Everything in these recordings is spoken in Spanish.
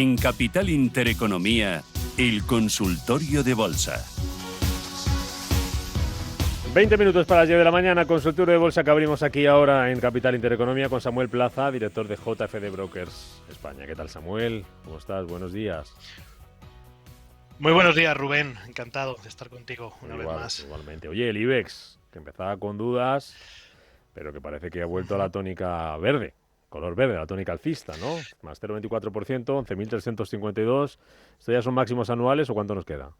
En Capital Intereconomía, el consultorio de bolsa. 20 minutos para las 10 de la mañana, consultorio de bolsa que abrimos aquí ahora en Capital Intereconomía con Samuel Plaza, director de JFD Brokers España. ¿Qué tal, Samuel? ¿Cómo estás? Buenos días. Muy buenos días, Rubén. Encantado de estar contigo una vez más. Igualmente. Oye, el IBEX, que empezaba con dudas, pero que parece que ha vuelto a la tónica verde, color verde, la tónica alcista, ¿no? Más 0,24%, 11.352. ¿Esto ya son máximos anuales o cuánto nos queda?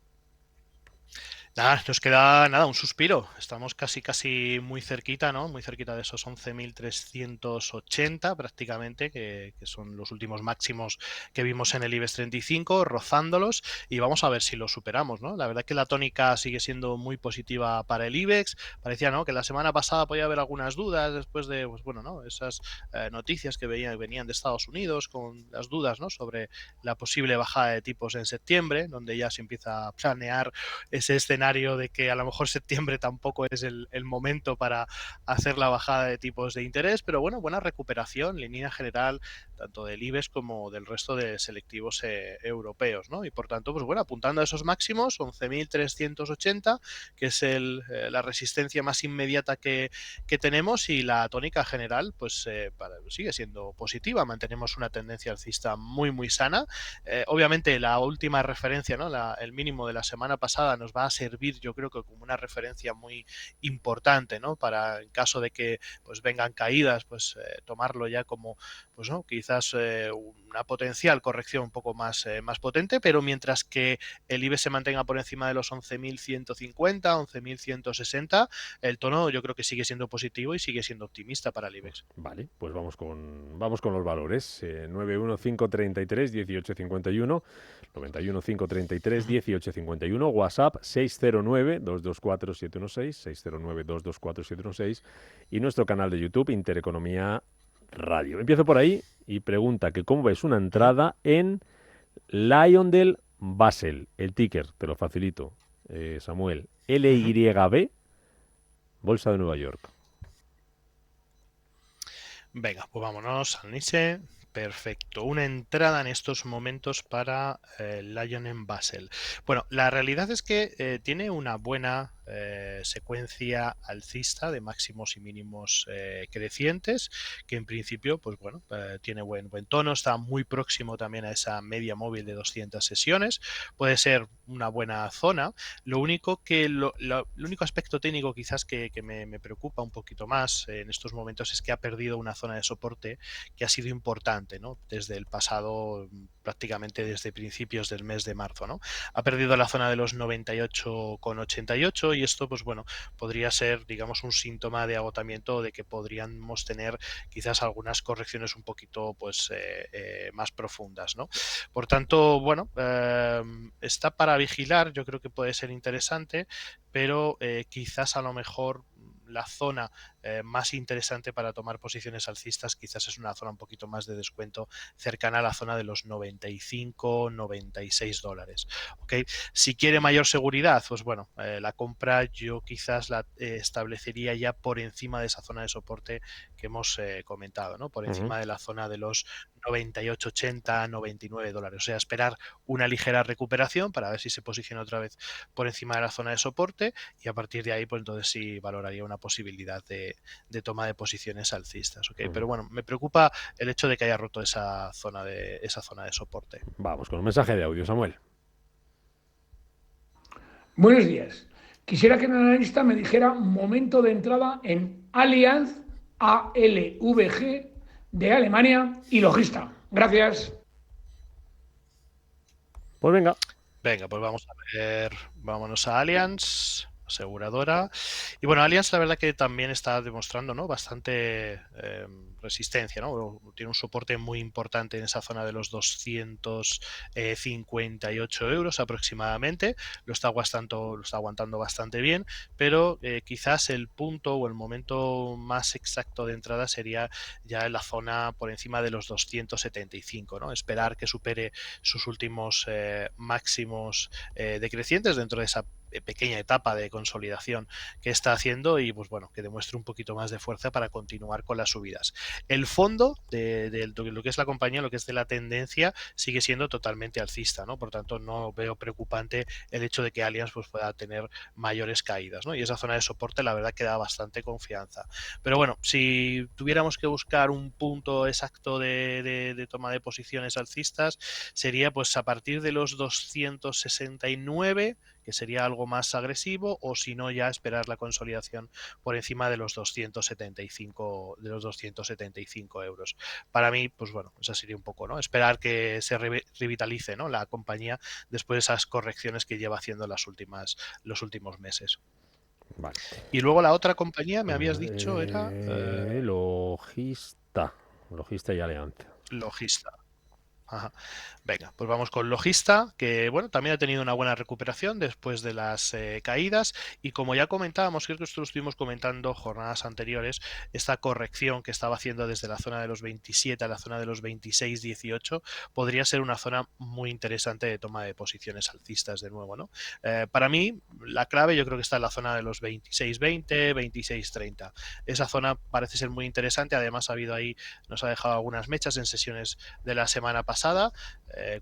Nada, nos queda un suspiro. Estamos casi muy cerquita, ¿no? Muy cerquita de esos 11.380 prácticamente, que son los últimos máximos que vimos en el IBEX 35, rozándolos, y vamos a ver si los superamos, ¿no? La verdad que la tónica sigue siendo muy positiva para el IBEX. Parecía, ¿no?, que la semana pasada podía haber algunas dudas después de, pues bueno, ¿no?, esas noticias que venían de Estados Unidos con las dudas, ¿no?, sobre la posible bajada de tipos en septiembre, donde ya se empieza a planear ese escenario de que a lo mejor septiembre tampoco es el momento para hacer la bajada de tipos de interés, pero bueno, buena recuperación en línea general, tanto del IBEX como del resto de selectivos europeos, ¿no? Y por tanto, pues bueno, apuntando a esos máximos, 11.380, que es la resistencia más inmediata que tenemos, y la tónica general, pues sigue siendo positiva. Mantenemos una tendencia alcista muy sana. Obviamente la última referencia, ¿no?, el mínimo de la semana pasada, nos va a servir, yo creo que como una referencia muy importante, ¿no?, para en caso de que pues vengan caídas, pues tomarlo ya como, pues no, quizás una potencial corrección un poco más potente, pero mientras que el IBEX se mantenga por encima de los 11.150, 11.160, el tono yo creo que sigue siendo positivo y sigue siendo optimista para el IBEX. Vale, pues vamos con los valores. 91533 1851, 91533 1851, WhatsApp 609 224 716, 609 224 716, y nuestro canal de YouTube Intereconomía Radio. Empiezo por ahí y pregunta que cómo ves una entrada en Lyondell Basel. El ticker, te lo facilito, Samuel. LYB, Bolsa de Nueva York. Venga, pues vámonos al Niche. Perfecto. Una entrada en estos momentos para Lion en Basel. Bueno, la realidad es que tiene una buena secuencia alcista de máximos y mínimos crecientes, que en principio, pues bueno, tiene buen tono, está muy próximo también a esa media móvil de 200 sesiones. Puede ser una buena zona. Lo único que el único aspecto técnico quizás que me preocupa un poquito más en estos momentos es que ha perdido una zona de soporte que ha sido importante, ¿no?, desde el pasado, prácticamente desde principios del mes de marzo, ¿no? Ha perdido la zona de los 98,88, y esto, pues bueno, podría ser, digamos, un síntoma de agotamiento, de que podríamos tener quizás algunas correcciones un poquito pues más profundas, ¿no? Por tanto, bueno, está para vigilar. Yo creo que puede ser interesante, pero quizás a lo mejor la zona más interesante para tomar posiciones alcistas quizás es una zona un poquito más de descuento, cercana a la zona de los 95, 96 dólares. ¿Okay? Si quiere mayor seguridad, pues bueno, la compra yo quizás la establecería ya por encima de esa zona de soporte que hemos comentado, ¿no? Por encima de la zona de los 98, 80, 99 dólares. O sea, esperar una ligera recuperación para ver si se posiciona otra vez por encima de la zona de soporte, y a partir de ahí, pues entonces sí valoraría una posibilidad de toma de posiciones alcistas. ¿Okay? Pero bueno, me preocupa el hecho de que haya roto esa zona de soporte. Vamos con un mensaje de audio, Samuel. Buenos días. Quisiera que un analista me dijera momento de entrada en Allianz, ALVG, de Alemania y Logista. Gracias. Pues venga. Venga, pues vamos a ver, vámonos a Allianz, aseguradora. Y bueno, Allianz la verdad que también está demostrando, ¿no?, bastante resistencia, ¿no? Tiene un soporte muy importante en esa zona de los 258 euros aproximadamente. Lo está aguantando bastante bien, pero quizás el punto o el momento más exacto de entrada sería ya en la zona por encima de los 275, ¿no? Esperar que supere sus últimos máximos decrecientes dentro de esa pequeña etapa de consolidación que está haciendo y pues bueno, que demuestre un poquito más de fuerza para continuar con las subidas. El fondo de lo que es la compañía, lo que es de la tendencia, sigue siendo totalmente alcista, ¿no? Por tanto, no veo preocupante el hecho de que Allianz pues, pueda tener mayores caídas, ¿no? Y esa zona de soporte, la verdad, que da bastante confianza. Pero bueno, si tuviéramos que buscar un punto exacto de toma de posiciones alcistas, sería pues a partir de los 269, que sería algo más agresivo, o si no, ya esperar la consolidación por encima de los 275 euros. Para mí, pues bueno, esa sería un poco, ¿no? Esperar que se revitalice, ¿no?, la compañía después de esas correcciones que lleva haciendo los últimos meses. Vale. Y luego la otra compañía, me habías dicho, era Logista y Allianz. Logista. Ajá. Venga, pues vamos con Logista, que bueno, también ha tenido una buena recuperación después de las caídas y como ya comentábamos, creo que esto lo estuvimos comentando jornadas anteriores, esta corrección que estaba haciendo desde la zona de los 27 a la zona de los 26-18 podría ser una zona muy interesante de toma de posiciones alcistas de nuevo, ¿no? Para mí, la clave yo creo que está en la zona de los 26-20, 26-30. Esa zona parece ser muy interesante, además ha habido ahí, nos ha dejado algunas mechas en sesiones de la semana pasada,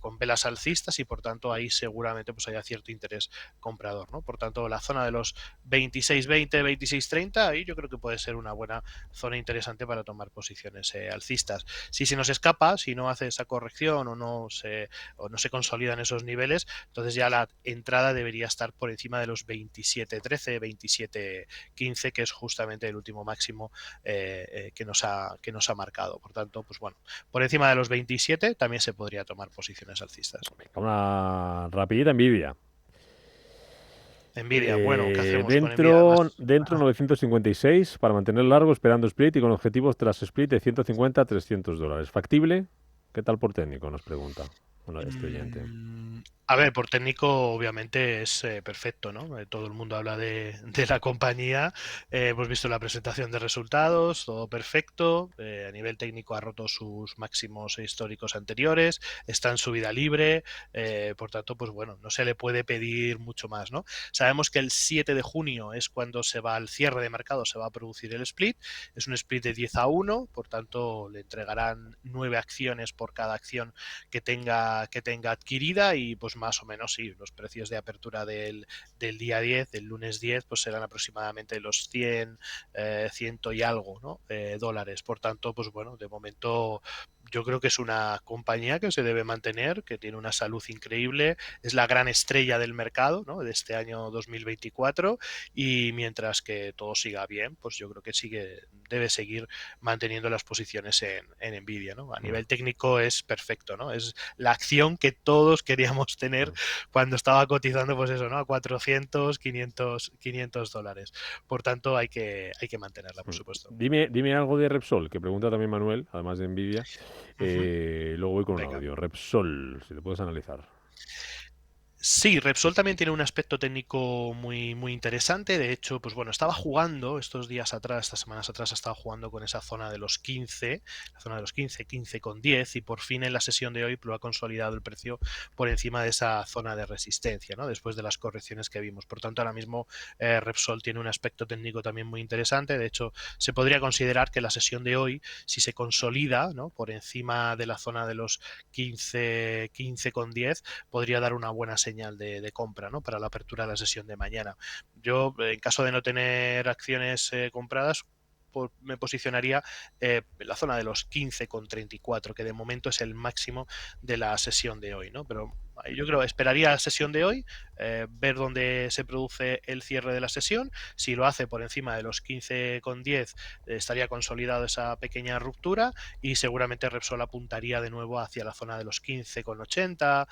con velas alcistas y por tanto ahí seguramente pues haya cierto interés comprador, ¿no? Por tanto, la zona de los 26-20, 26-30, ahí yo creo que puede ser una buena zona interesante para tomar posiciones alcistas. Si se nos escapa, si no hace esa corrección o no se consolidan esos niveles, entonces ya la entrada debería estar por encima de los 27-13, 27-15, que es justamente el último máximo que nos ha marcado. Por tanto, pues bueno, por encima de los 27 también se podría tomar posiciones alcistas. Venga, una rapidita Nvidia. Nvidia, bueno, ¿qué hacemos con Nvidia? Dentro 956 para mantener largo esperando split y con objetivos tras split de 150 a 300 dólares. ¿Factible? ¿Qué tal por técnico? Nos pregunta este oyente. A ver, por técnico obviamente es perfecto, ¿no? Todo el mundo habla de la compañía, hemos visto la presentación de resultados, todo perfecto, a nivel técnico ha roto sus máximos históricos anteriores, está en subida libre, por tanto, pues bueno, no se le puede pedir mucho más, ¿no? Sabemos que el 7 de junio es cuando se va al cierre de mercado, se va a producir el split, es un split de 10-1, por tanto le entregarán 9 acciones por cada acción que tenga adquirida y pues más o menos sí, los precios de apertura del día 10, del lunes 10, pues serán aproximadamente los 100 y algo, ¿no? Dólares. Por tanto, pues bueno, de momento yo creo que es una compañía que se debe mantener, que tiene una salud increíble, es la gran estrella del mercado, ¿no?, de este año 2024 y mientras que todo siga bien, pues yo creo que debe seguir manteniendo las posiciones en Nvidia, ¿no? A nivel técnico es perfecto, ¿no? Es la acción que todos queríamos tener cuando estaba cotizando, pues eso, ¿no?, a 400, 500 dólares. Por tanto, hay que mantenerla, por supuesto. Dime algo de Repsol, que pregunta también Manuel, además de Nvidia. Ujú. Luego voy con un Venga. audio. Repsol, si te puedes analizar. Sí, Repsol también tiene un aspecto técnico muy, muy interesante. De hecho, pues bueno, estaba jugando estos días atrás, estas semanas atrás, estaba jugando con esa zona de los 15, la zona de los 15,10, y por fin en la sesión de hoy lo ha consolidado el precio por encima de esa zona de resistencia, ¿no?, después de las correcciones que vimos. Por tanto, ahora mismo Repsol tiene un aspecto técnico también muy interesante. De hecho, se podría considerar que la sesión de hoy, si se consolida, ¿no?, por encima de la zona de los 15,10, podría dar una buena señal de compra, ¿no?, para la apertura de la sesión de mañana. Yo, en caso de no tener acciones compradas, me posicionaría en la zona de los 15,34, que de momento es el máximo de la sesión de hoy, ¿no? Pero yo creo, esperaría la sesión de hoy, ver dónde se produce el cierre de la sesión. Si lo hace por encima de los 15,10, estaría consolidado esa pequeña ruptura y seguramente Repsol apuntaría de nuevo hacia la zona de los 15,80,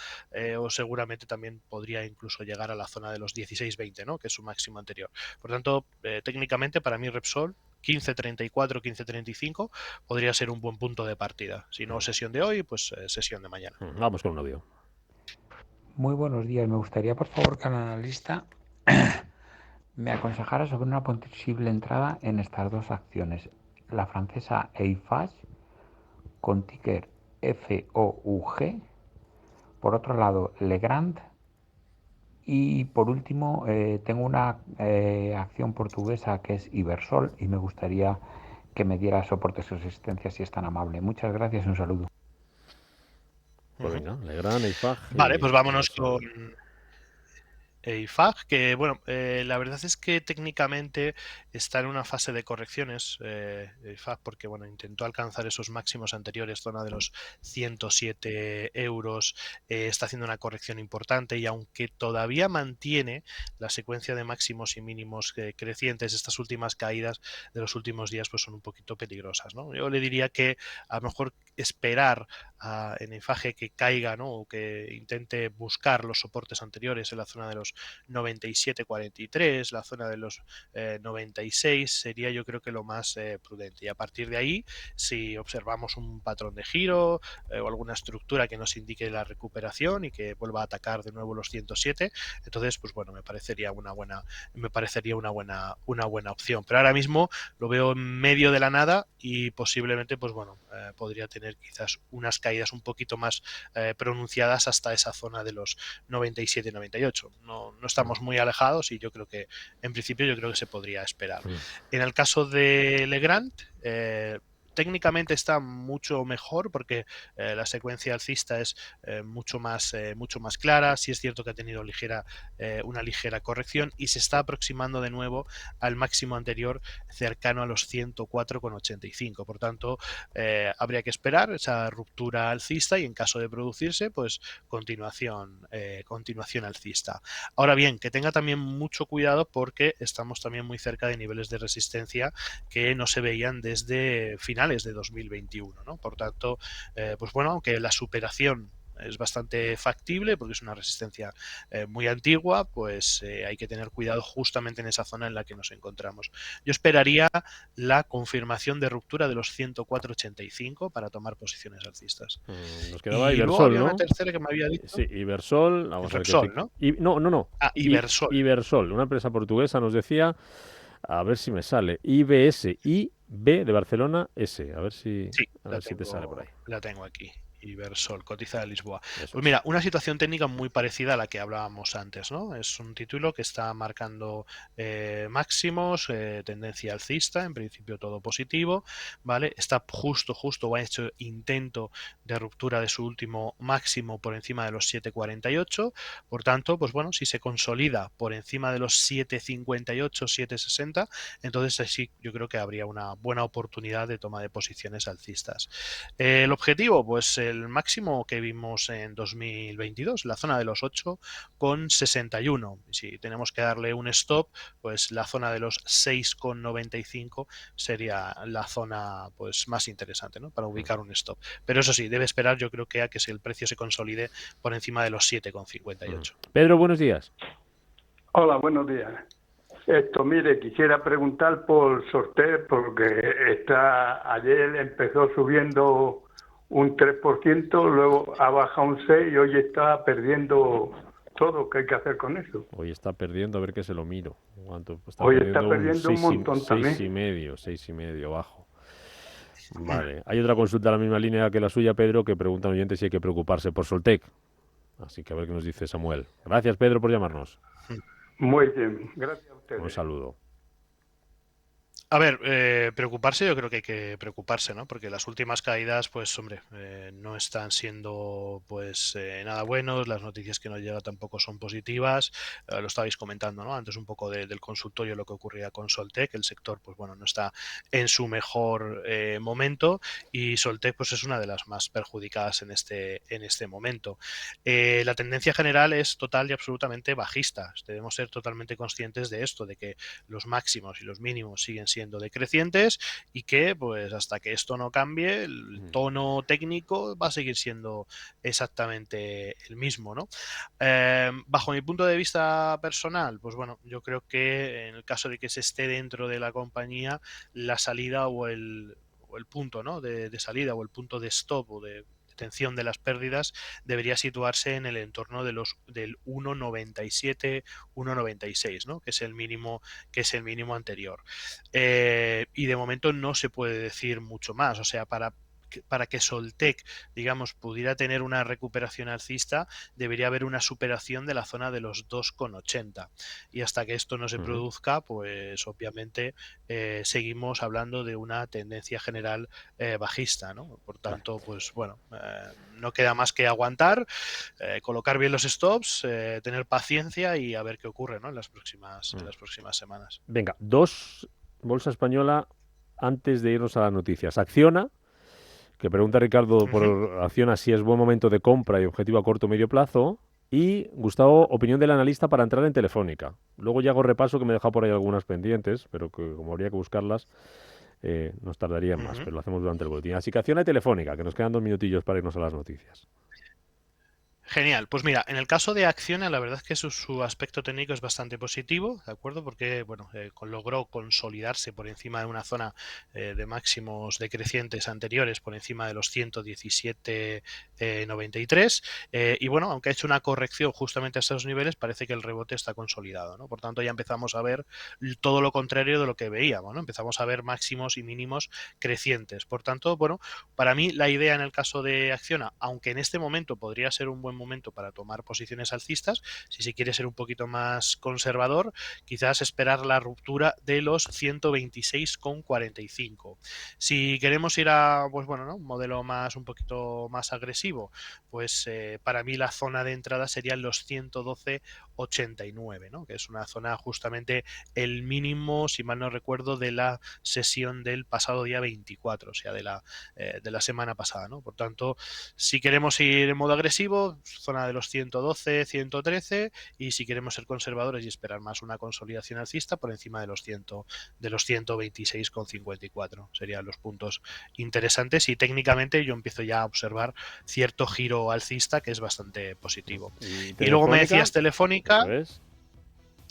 o seguramente también podría incluso llegar a la zona de los 16,20, ¿no?, que es su máximo anterior. Por tanto, técnicamente para mí Repsol 15,34, 15,35 podría ser un buen punto de partida. Si no sesión de hoy, pues sesión de mañana. Vamos con un audio. Muy buenos días. Me gustaría, por favor, que el analista me aconsejara sobre una posible entrada en estas dos acciones. La francesa Eiffage, con ticker FOUG. Por otro lado, Legrand, Y por último, tengo una acción portuguesa que es Ibersol y me gustaría que me diera soportes y resistencias si es tan amable. Muchas gracias y un saludo. Pues Ujú. venga, Legrand, Eifag Vale, pues y vámonos Ibersol. con IFAG, que bueno, la verdad es que técnicamente está en una fase de correcciones, IFAG, porque bueno, intentó alcanzar esos máximos anteriores, zona de los 107 euros, está haciendo una corrección importante y aunque todavía mantiene la secuencia de máximos y mínimos crecientes, estas últimas caídas de los últimos días pues son un poquito peligrosas, ¿no? Yo le diría que a lo mejor esperar en IFAG que caiga, ¿no? O que intente buscar los soportes anteriores en la zona de los 97,43, la zona de los 96 sería yo creo que lo más prudente. Y a partir de ahí, si observamos un patrón de giro o alguna estructura que nos indique la recuperación y que vuelva a atacar de nuevo los 107, entonces pues bueno, me parecería una buena opción. Pero ahora mismo lo veo en medio de la nada y posiblemente pues bueno, podría tener quizás unas caídas un poquito más pronunciadas hasta esa zona de los 97-98. No estamos muy alejados y yo creo que en principio yo creo que se podría esperar. En el caso de Legrand, técnicamente está mucho mejor porque la secuencia alcista es mucho más clara. Sí es cierto que ha tenido una ligera corrección y se está aproximando de nuevo al máximo anterior cercano a los 104,85. Por tanto, habría que esperar esa ruptura alcista y en caso de producirse, pues continuación alcista. Ahora bien, que tenga también mucho cuidado porque estamos también muy cerca de niveles de resistencia que no se veían desde finales de 2021, ¿no? Por tanto, pues bueno, aunque la superación es bastante factible porque es una resistencia muy antigua, pues hay que tener cuidado justamente en esa zona en la que nos encontramos. Yo esperaría la confirmación de ruptura de los 104,85 para tomar posiciones alcistas. Nos quedaba Y luego Ibersol, había una ¿no? tercera que me había dicho, Sí, Ibersol, vamos a ver qué Repsol, ¿no? No, no, no. Ibersol. Ibersol, una empresa portuguesa nos decía, a ver si me sale, IBS, IB de Barcelona, S, a ver si Sí, te sale por ahí. la tengo aquí. Ibersol, cotiza de Lisboa. Eso Pues es. mira, una situación técnica muy parecida a la que hablábamos antes, ¿no? Es un título que está marcando máximos, tendencia alcista, en principio todo positivo, ¿vale? Está justo, o ha hecho intento de ruptura de su último máximo por encima de los 7,48. Por tanto, pues bueno, si se consolida por encima de los 7,58, 7,60, entonces sí, yo creo que habría una buena oportunidad de toma de posiciones alcistas. El objetivo, pues el máximo que vimos en 2022, la zona de los 8,61. Si tenemos que darle un stop, pues la zona de los 6,95 sería la zona pues más interesante, ¿no? Para ubicar un stop. Pero eso sí, debe esperar yo creo que a que el precio se consolide por encima de los 7,58. Pedro, buenos días. Hola, buenos días. Mire, quisiera preguntar por Sorter porque ayer empezó subiendo un 3%, luego ha bajado un 6% y hoy está perdiendo todo. ¿Qué hay que hacer con eso? Hoy está perdiendo, a ver que se lo miro. ¿Cuánto? Hoy está perdiendo un montón también. 6,5 bajo. Vale. Hay otra consulta en la misma línea que la suya, Pedro, que pregunta un oyente si hay que preocuparse por Soltec. Así que a ver qué nos dice Samuel. Gracias, Pedro, por llamarnos. Muy bien, gracias a ustedes. Un saludo. A ver, preocuparse, yo creo que hay que preocuparse, ¿no? Porque las últimas caídas, pues, hombre, no están siendo, pues, nada buenos. Las noticias que nos llegan tampoco son positivas. Lo estabais comentando, ¿no? Antes un poco del consultorio, lo que ocurría con Soltec. El sector, pues, bueno, no está en su mejor momento y Soltec, pues, es una de las más perjudicadas en este momento. La tendencia general es total y absolutamente bajista. Debemos ser totalmente conscientes de esto, de que los máximos y los mínimos siguen siendo decrecientes y que pues hasta que esto no cambie el tono técnico va a seguir siendo exactamente el mismo, ¿no? Bajo mi punto de vista personal, pues bueno, yo creo que en el caso de que se esté dentro de la compañía, la salida o el punto, ¿no? de salida o el punto de stop o de detención de las pérdidas debería situarse en el entorno del 1,97, 1,96, ¿no? que es el mínimo anterior. Y de momento no se puede decir mucho más. O sea, para para que Soltec, digamos, pudiera tener una recuperación alcista, debería haber una superación de la zona de los 2,80. Y hasta que esto no se produzca, pues obviamente seguimos hablando de una tendencia general bajista, ¿no? Por tanto, pues bueno, no queda más que aguantar, colocar bien los stops, tener paciencia y a ver qué ocurre, ¿no? en las próximas semanas. Venga, dos, bolsa española, antes de irnos a las noticias. Acciona, que pregunta Ricardo por Acciona si es buen momento de compra y objetivo a corto o medio plazo. Y Gustavo, opinión del analista para entrar en Telefónica. Luego ya hago repaso, que me he dejado por ahí algunas pendientes, pero que como habría que buscarlas, nos tardaría más, pero lo hacemos durante el boletín. Así que Acciona y Telefónica, que nos quedan 2 minutillos para irnos a las noticias. Genial, pues mira, en el caso de Acciona, la verdad es que su aspecto técnico es bastante positivo, ¿de acuerdo? Porque, bueno, logró consolidarse por encima de una zona de máximos decrecientes anteriores, por encima de los 117,93, y bueno, aunque ha hecho una corrección justamente a estos niveles, parece que el rebote está consolidado, ¿no? Por tanto, ya empezamos a ver todo lo contrario de lo que veíamos, ¿no? Empezamos a ver máximos y mínimos crecientes. Por tanto, bueno, para mí la idea en el caso de Acciona, aunque en este momento podría ser un buen momento para tomar posiciones alcistas, si se quiere ser un poquito más conservador, quizás esperar la ruptura de los 126,45. Si queremos ir a, pues bueno, ¿no? un modelo un poquito más agresivo, pues para mí la zona de entrada serían los 112,89, ¿no? que es una zona justamente el mínimo, si mal no recuerdo, de la sesión del pasado día 24, o sea, de la semana pasada, ¿no? Por tanto, si queremos ir en modo agresivo, zona de los 112, 113, y si queremos ser conservadores y esperar más una consolidación alcista, por encima de los 126,54. Serían los puntos interesantes, y técnicamente yo empiezo ya a observar cierto giro alcista que es bastante positivo. Y luego me decías Telefónica.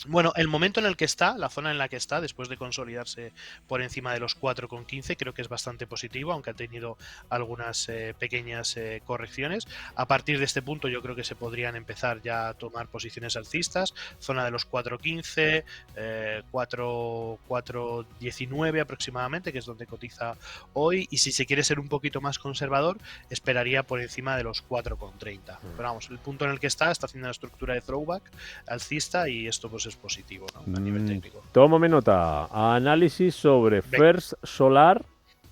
Bueno, el momento en el que está, la zona en la que está, después de consolidarse por encima de los 4,15, creo que es bastante positivo, aunque ha tenido algunas pequeñas correcciones. A partir de este punto yo creo que se podrían empezar ya a tomar posiciones alcistas, zona de los 4,15, 4,19 aproximadamente, que es donde cotiza hoy, y si se quiere ser un poquito más conservador, esperaría por encima de los 4,30. Pero vamos, el punto en el que está haciendo una estructura de throwback alcista, y esto pues es positivo, ¿no? A nivel técnico. Tómame nota. Análisis sobre First Solar.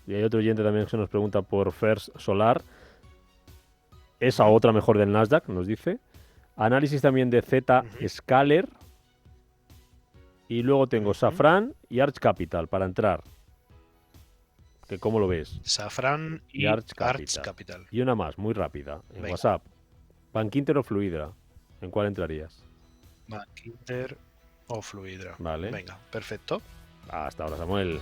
Y hay otro oyente también que se nos pregunta por First Solar. Esa otra mejor del Nasdaq, nos dice. Análisis también de Zscaler. Y luego tengo Safran y Arch Capital para entrar. ¿Que ¿Cómo lo ves? Safran y Arch Capital. Y una más, muy rápida, en WhatsApp. Bankinter o Fluidra. ¿En cuál entrarías? Bankinter o Fluidra. Vale. Venga, perfecto. Hasta ahora, Samuel.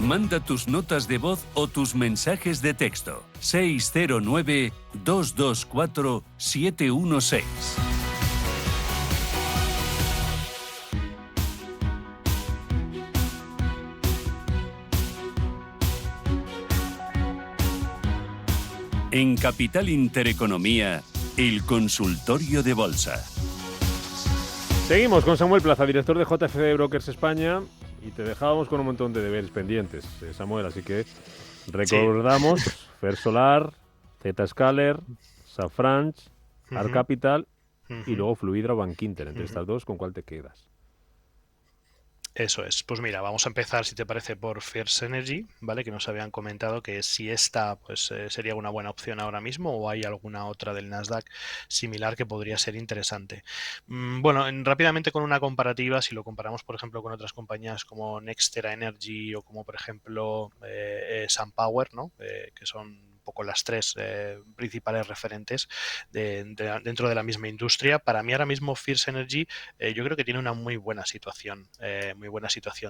Manda tus notas de voz o tus mensajes de texto. 609-224-716. En Capital Intereconomía, el consultorio de bolsa. Seguimos con Samuel Plaza, director de JFC Brokers España, y te dejábamos con un montón de deberes pendientes, Samuel, así que recordamos First Solar, Zscaler, Safran, Arch Capital y luego Fluidra o Bankinter. Entre estas dos, ¿con cuál te quedas? Eso es. Pues mira, vamos a empezar, si te parece, por First Energy, ¿vale? Que nos habían comentado que si esta pues sería una buena opción ahora mismo, o hay alguna otra del Nasdaq similar que podría ser interesante. Bueno, rápidamente con una comparativa, si lo comparamos, por ejemplo, con otras compañías como Nextera Energy o como, por ejemplo, SunPower, ¿no? Que son poco las tres principales referentes dentro de la misma industria. Para mí ahora mismo First Energy yo creo que tiene una muy buena situación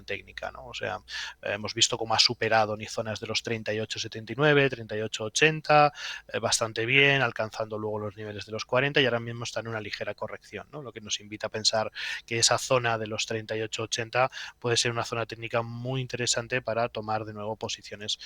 técnica, ¿no? O sea, hemos visto cómo ha superado ni zonas de los 38,79, 38,80, bastante bien, alcanzando luego los niveles de los 40, y ahora mismo está en una ligera corrección, ¿no? Lo que nos invita a pensar que esa zona de los 38,80 puede ser una zona técnica muy interesante para tomar de nuevo posiciones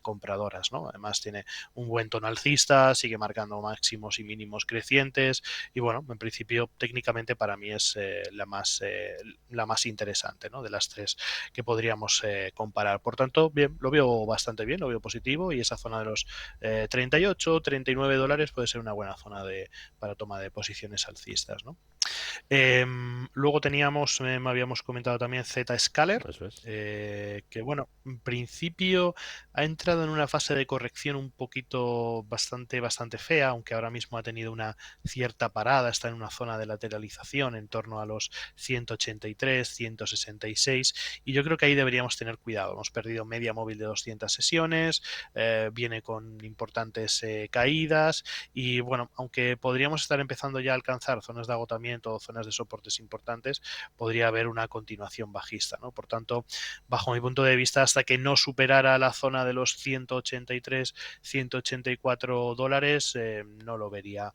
compradoras, ¿no? Además tiene un buen tono alcista, sigue marcando máximos y mínimos crecientes y bueno, en principio técnicamente para mí es la más interesante, ¿no? De las tres que podríamos comparar. Por tanto, bien, lo veo bastante bien, lo veo positivo y esa zona de los 38, 39 dólares puede ser una buena zona para toma de posiciones alcistas, ¿no? Luego teníamos, me habíamos comentado también Zscaler, Eso es. que bueno, en principio ha entrado en una fase de corrección un poquito bastante fea, aunque ahora mismo ha tenido una cierta parada, está en una zona de lateralización en torno a los 183, 166 y yo creo que ahí deberíamos tener cuidado. Hemos perdido media móvil de 200 sesiones, viene con importantes caídas y bueno, aunque podríamos estar empezando ya a alcanzar zonas de agotamiento o zonas de soportes importantes, podría haber una continuación bajista, ¿no? Por tanto, bajo mi punto de vista, hasta que no superara la zona de los 183, 184 dólares, no lo vería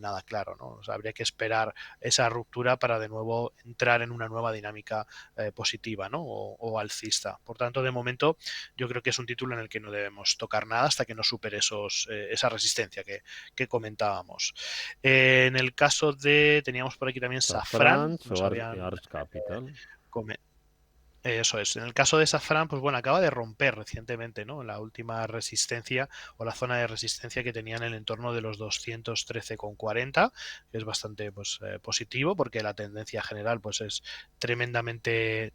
nada claro, ¿no? O sea, habría que esperar esa ruptura para de nuevo entrar en una nueva dinámica positiva, ¿no? O alcista. Por tanto, de momento, yo creo que es un título en el que no debemos tocar nada hasta que no supere esa resistencia que comentábamos. En el caso de, teníamos por aquí también Safran, Safran o Arts Capital. Eso es. En el caso de Safran, pues bueno, acaba de romper recientemente, ¿no? La última resistencia o la zona de resistencia que tenía en el entorno de los 213,40, que es bastante pues, positivo porque la tendencia general pues es tremendamente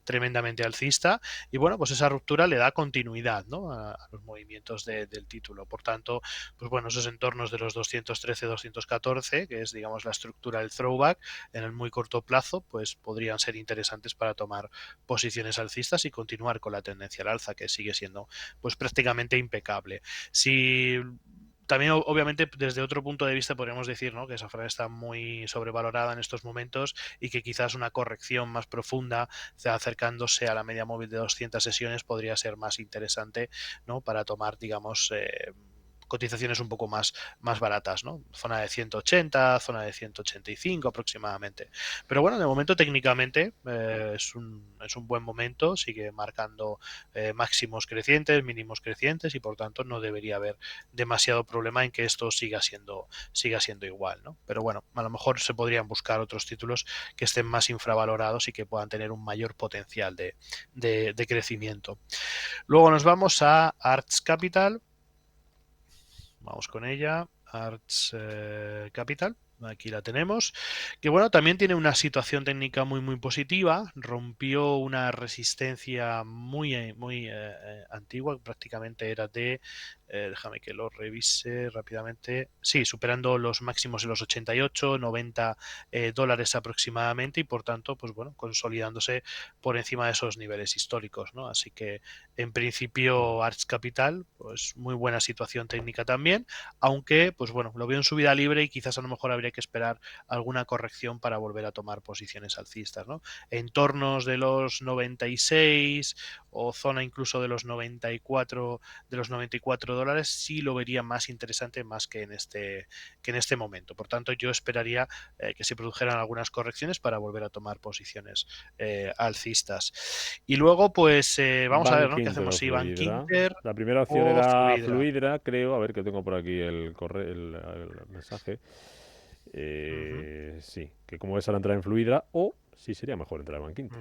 alcista y bueno, pues esa ruptura le da continuidad, ¿no? A los movimientos del título. Por tanto, pues bueno, esos entornos de los 213, 214, que es digamos la estructura del throwback, en el muy corto plazo, pues podrían ser interesantes para tomar posiciones alcistas y continuar con la tendencia al alza que sigue siendo pues prácticamente impecable. Si también obviamente desde otro punto de vista podríamos decir, ¿no?, que Safran está muy sobrevalorada en estos momentos y que quizás una corrección más profunda acercándose a la media móvil de 200 sesiones podría ser más interesante, ¿no?, para tomar digamos cotizaciones un poco más baratas, ¿no? Zona de 180, zona de 185 aproximadamente. Pero bueno, de momento técnicamente es un buen momento, sigue marcando máximos crecientes, mínimos crecientes y por tanto no debería haber demasiado problema en que esto siga siendo igual, ¿no? Pero bueno, a lo mejor se podrían buscar otros títulos que estén más infravalorados y que puedan tener un mayor potencial de crecimiento. Luego nos vamos a Arts Capital. Vamos con ella, Arts Capital, aquí la tenemos, que bueno, también tiene una situación técnica muy positiva, rompió una resistencia muy antigua, prácticamente era de, déjame que lo revise rápidamente, sí, superando los máximos de los 88, 90 dólares aproximadamente y por tanto, pues bueno, consolidándose por encima de esos niveles históricos, ¿no? Así que en principio Arts Capital, pues muy buena situación técnica también, aunque pues bueno, lo veo en subida libre y quizás a lo mejor habría que esperar alguna corrección para volver a tomar posiciones alcistas, ¿no? Entornos de los 96 o zona incluso de los 94 dólares sí lo vería más interesante más que en este momento. Por tanto, yo esperaría que se produjeran algunas correcciones para volver a tomar posiciones alcistas. Y luego, pues vamos a ver, ¿no? ¿Qué hacemos? Si Bankinter La primera opción o era Fluidra. Fluidra, creo. A ver que tengo por aquí el mensaje. Sí, que como ves al entrar en Fluidra, o sí sería mejor entrar en Bankinter.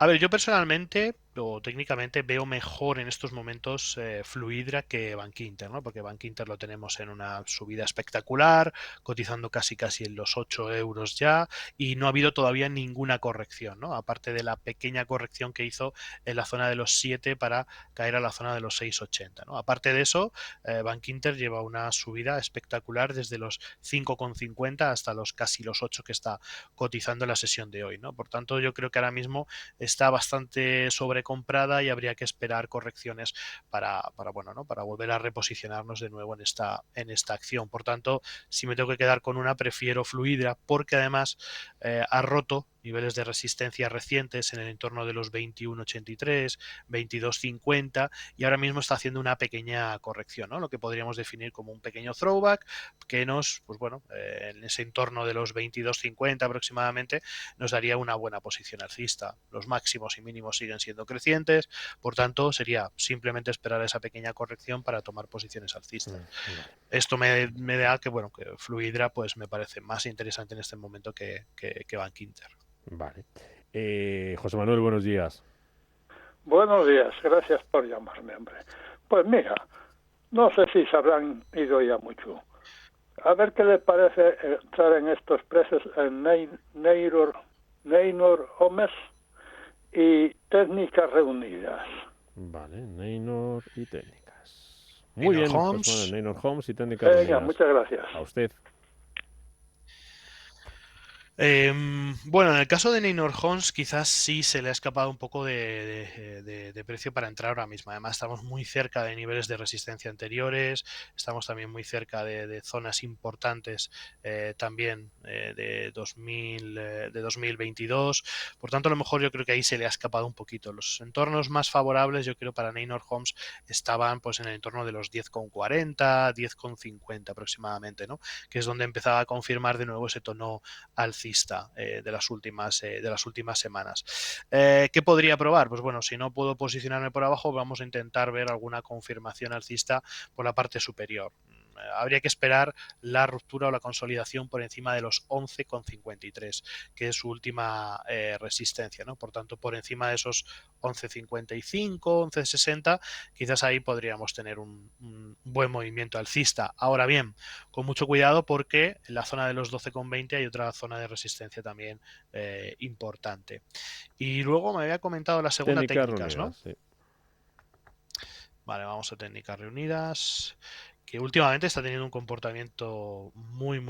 A ver, yo personalmente o técnicamente veo mejor en estos momentos Fluidra que Bankinter, ¿no? Porque Bankinter lo tenemos en una subida espectacular, cotizando casi en los 8 euros ya, y no ha habido todavía ninguna corrección, ¿no? Aparte de la pequeña corrección que hizo en la zona de los 7 para caer a la zona de los 6,80, ¿no? Aparte de eso, Bankinter lleva una subida espectacular desde los 5,50 hasta casi los 8 que está cotizando en la sesión de hoy, ¿no? Por tanto, yo creo que ahora mismo está bastante sobrecomprada y habría que esperar correcciones bueno, ¿no?, para volver a reposicionarnos de nuevo en esta acción. Por tanto, si me tengo que quedar con una, prefiero Fluidra porque además ha roto niveles de resistencia recientes en el entorno de los 21,83, 22,50 y ahora mismo está haciendo una pequeña corrección, ¿no? Lo que podríamos definir como un pequeño throwback que nos, pues bueno, en ese entorno de los 22,50 aproximadamente nos daría una buena posición alcista. Los máximos y mínimos siguen siendo crecientes, por tanto sería simplemente esperar esa pequeña corrección para tomar posiciones alcistas. Vale. Esto me da que, bueno, que Fluidra pues me parece más interesante en este momento que Bank Inter. Vale. José Manuel, buenos días. Buenos días, gracias por llamarme, hombre. Pues mira, no sé si se habrán ido ya mucho. A ver qué le parece entrar en estos precios en Neynor Homes y Técnicas Reunidas. Vale, Neynor y técnicas. Muy Neynor bien, Homes. José Manuel, Neynor Homes y técnicas Venga, reunidas. muchas gracias. A usted. Bueno, en el caso de Neynor Homes quizás sí se le ha escapado un poco de precio para entrar ahora mismo. Además estamos muy cerca de niveles de resistencia anteriores, estamos también muy cerca de zonas importantes también de 2022. Por tanto, a lo mejor yo creo que ahí se le ha escapado un poquito. Los entornos más favorables yo creo para Neynor Homes estaban pues en el entorno de los 10,40, 10,50 aproximadamente, ¿no? Que es donde empezaba a confirmar de nuevo ese tono alcista de las últimas semanas. ¿Qué podría probar? Pues bueno, si no puedo posicionarme por abajo, vamos a intentar ver alguna confirmación alcista por la parte superior. Habría que esperar la ruptura o la consolidación por encima de los 11,53, que es su última resistencia, ¿no? Por tanto, por encima de esos 11,55, 11,60, quizás ahí podríamos tener un buen movimiento alcista. Ahora bien, con mucho cuidado porque en la zona de los 12,20 hay otra zona de resistencia también importante. Y luego me había comentado la segunda técnicas, ¿no? Sí. Vale, vamos a técnicas reunidas, que últimamente está teniendo un comportamiento muy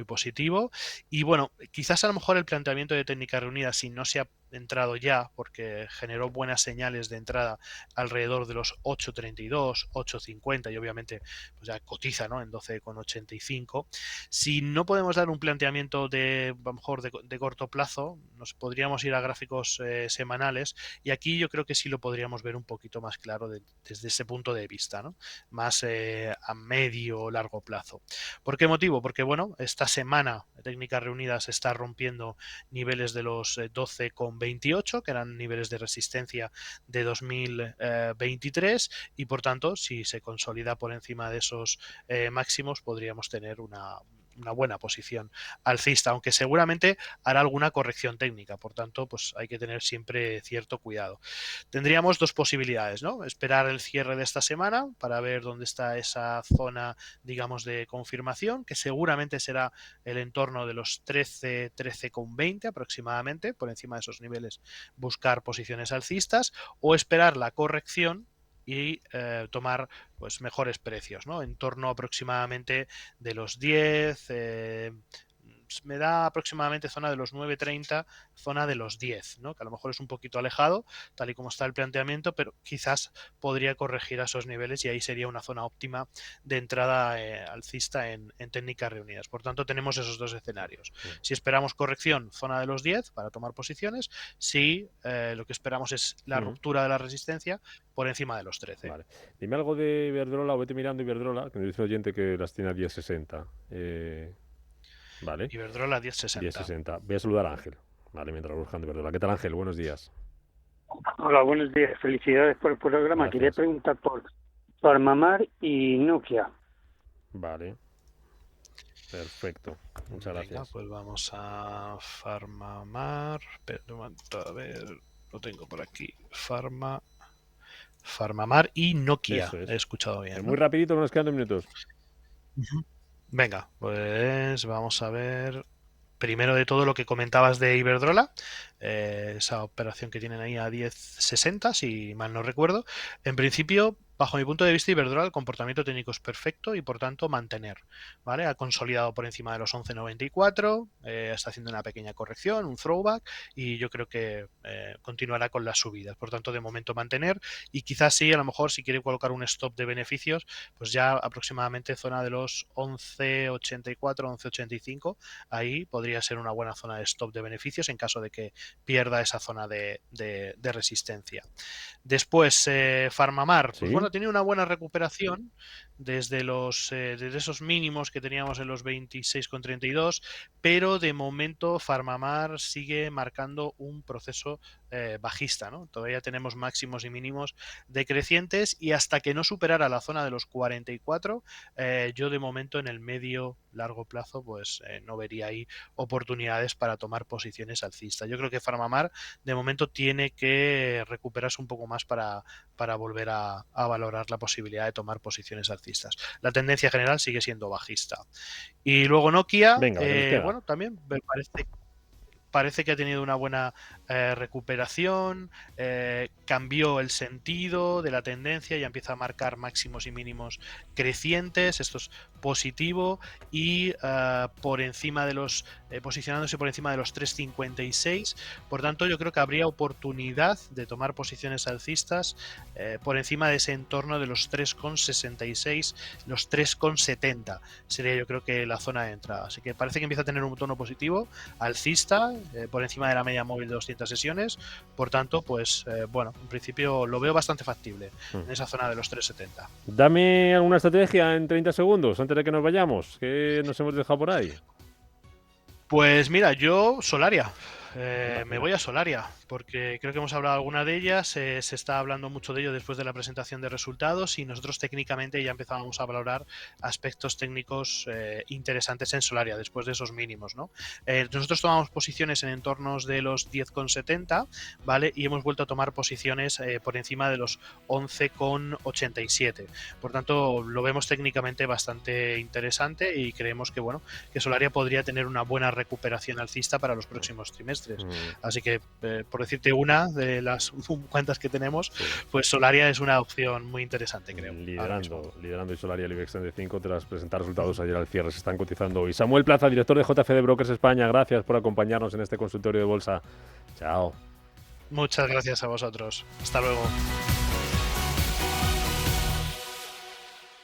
positivo. Y bueno, quizás a lo mejor el planteamiento de técnicas reunidas, si no se ha entrado ya, porque generó buenas señales de entrada alrededor de los 8,32, 8,50 y obviamente pues ya cotiza, ¿no? En 12,85. Si no podemos dar un planteamiento de, a lo mejor de corto plazo, nos podríamos ir a gráficos semanales y aquí yo creo que sí lo podríamos ver un poquito más claro desde ese punto de vista, ¿no? Más a medio o largo plazo. ¿Por qué motivo? Porque bueno, esta semana Técnicas Reunidas está rompiendo niveles de los 12,28, que eran niveles de resistencia de 2023 y por tanto, si se consolida por encima de esos máximos, podríamos tener una buena posición alcista, aunque seguramente hará alguna corrección técnica, por tanto, pues hay que tener siempre cierto cuidado. Tendríamos dos posibilidades, ¿no? Esperar el cierre de esta semana para ver dónde está esa zona, digamos, de confirmación, que seguramente será el entorno de los 13,20 aproximadamente, por encima de esos niveles buscar posiciones alcistas, o esperar la corrección y tomar pues mejores precios, ¿no? En torno aproximadamente de los 10, me da aproximadamente zona de los 9,30, zona de los 10, ¿no? Que a lo mejor es un poquito alejado, tal y como está el planteamiento, pero quizás podría corregir a esos niveles y ahí sería una zona óptima de entrada alcista en técnicas reunidas. Por tanto, tenemos esos dos escenarios. Si esperamos corrección, zona de los 10 para tomar posiciones, si lo que esperamos es la ruptura de la resistencia por encima de los 13. Vale. Dime algo de Iberdrola, vete mirando Iberdrola, que me dice un oyente que las tiene a 10,60. Vale. Iberdrola 10,60. 10,60. Voy a saludar a Ángel. Vale, mientras buscando Iberdrola. ¿Qué tal, Ángel? Buenos días. Hola, buenos días. Felicidades por el programa. Gracias. Quería preguntar por Farmamar y Nokia. Vale. Perfecto. Muchas Venga, gracias. pues vamos a Farmamar. A ver, lo tengo por aquí. Farmamar y Nokia. Eso es. He escuchado bien, ¿no? Muy rapidito, que nos quedan 2 minutos. Venga, pues vamos a ver. Primero de todo lo que comentabas de Iberdrola. esa operación que tienen ahí a 10,60, si mal no recuerdo. En principio, bajo mi punto de vista, Iberdrola, el comportamiento técnico es perfecto y por tanto mantener, ¿vale? Ha consolidado por encima de los 11,94, está haciendo una pequeña corrección, un throwback, y yo creo que continuará con las subidas. Por tanto, de momento mantener, y quizás sí, a lo mejor si quiere colocar un stop de beneficios, pues ya aproximadamente zona de los 11,84, 11,85, ahí podría ser una buena zona de stop de beneficios en caso de que pierda esa zona de resistencia. Después, Farmamar, pues Sí. bueno, tiene una buena recuperación desde esos mínimos que teníamos en los 26,32, pero de momento Farmamar sigue marcando un proceso bajista, ¿no? Todavía tenemos máximos y mínimos decrecientes, y hasta que no superara la zona de los 44, yo de momento en el medio largo plazo pues no vería ahí oportunidades para tomar posiciones alcistas. Yo creo que Farmamar de momento tiene que recuperarse un poco más para volver a valorar la posibilidad de tomar posiciones alcistas. La tendencia general sigue siendo bajista. Y luego Nokia, Venga, la que nos queda. bueno, también me parece que ha tenido una buena recuperación, cambió el sentido de la tendencia, ya empieza a marcar máximos y mínimos crecientes, esto es positivo, y por encima de los posicionándose por encima de los 3,56. Por tanto, yo creo que habría oportunidad de tomar posiciones alcistas por encima de ese entorno de los 3,66, los 3,70 sería, yo creo, que la zona de entrada. Así que parece que empieza a tener un tono positivo, alcista, por encima de la media móvil de 200 sesiones. Por tanto, pues bueno, en principio lo veo bastante factible en esa zona de los 3,70. Dame alguna estrategia en 30 segundos antes de que nos vayamos, que nos hemos dejado por ahí. Pues mira, yo Solaria. Me voy a Solaria, porque creo que hemos hablado alguna de ellas, se está hablando mucho de ello después de la presentación de resultados, y nosotros técnicamente ya empezábamos a valorar aspectos técnicos interesantes en Solaria después de esos mínimos, ¿no? Nosotros tomamos posiciones en entornos de los 10,70, ¿vale? Y hemos vuelto a tomar posiciones por encima de los 11,87. Por tanto, lo vemos técnicamente bastante interesante, y creemos que, bueno, que Solaria podría tener una buena recuperación alcista para los próximos trimestres. Así que, por decirte una de las cuantas que tenemos, pues Solaria es una opción muy interesante, creo. Liderando y Solaria, el IBEX 35, tras presentar resultados ayer al cierre, se están cotizando hoy. Samuel Plaza, director de JFD Brokers España, gracias por acompañarnos en este consultorio de bolsa. Chao. Muchas gracias a vosotros. Hasta luego.